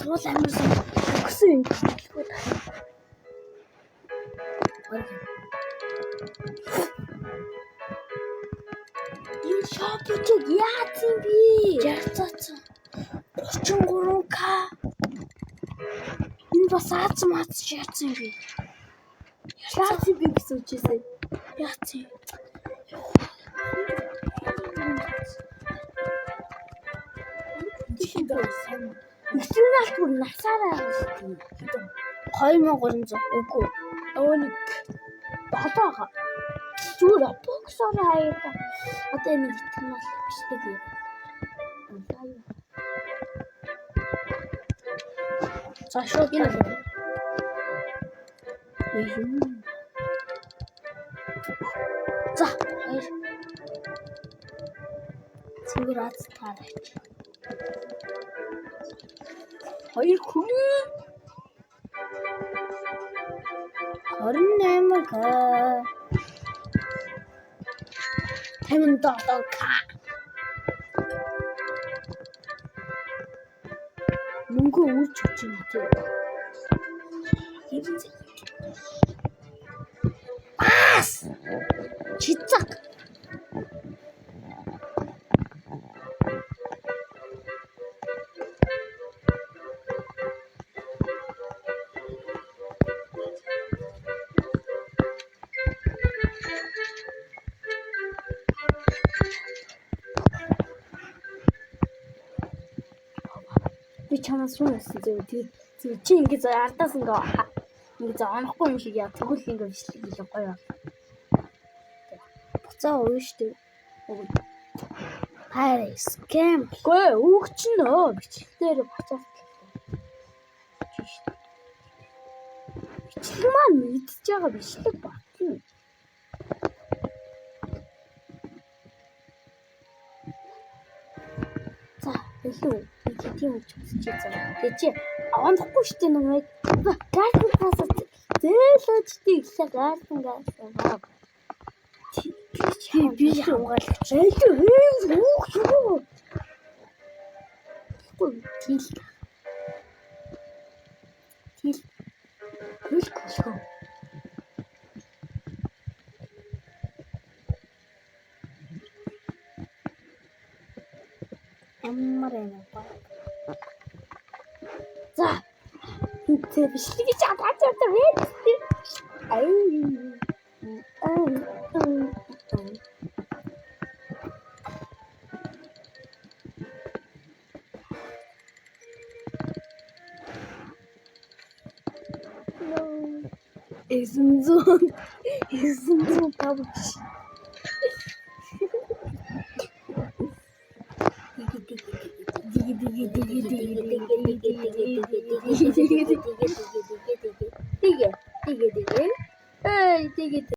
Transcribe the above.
Туул амарсан өгсөн юм хэлэхгүй таа. Энэ шопинг яац юм бэ? 33k. Энэ бас аац яац юм бэ? Яац юм бэ гэсэн үгчээсээ. Яац юм. Национал бүр насаараа авсан. 2300 үгүй. Нэг 7 зүгээр боксоор хаяа. Одоо энэ национал биш дээ. Цаашаа гинэ. За, зүгээр аз таарч. 2 хүн 28k 57k мөнгө үрж өгч юм тий. Бас чицак чамаас юу гэсэн зөв чи ингэж ардаас ингэж онохгүй юм шиг яа тэгвэл ингэ бичлэг илүү гоё. Буцаа уу штэ. Хайр скэм. Гүй өгч нөө бичлэгээр буцаа. Бичлэг маань мэдчихэж байгаа бичлэг батна. За илүү тийм үчигч заа. Тэгэж авахгүй штэ нэг гартан тасаа зээлөөчтэй ихлэ гартан гасаа. Би угаалч. Юу. Тил. Хөлгөө. Аммарена ба. За. Тэ бичлэг гэж аваад явдаг вэ? Эзэн табч. Дигэ.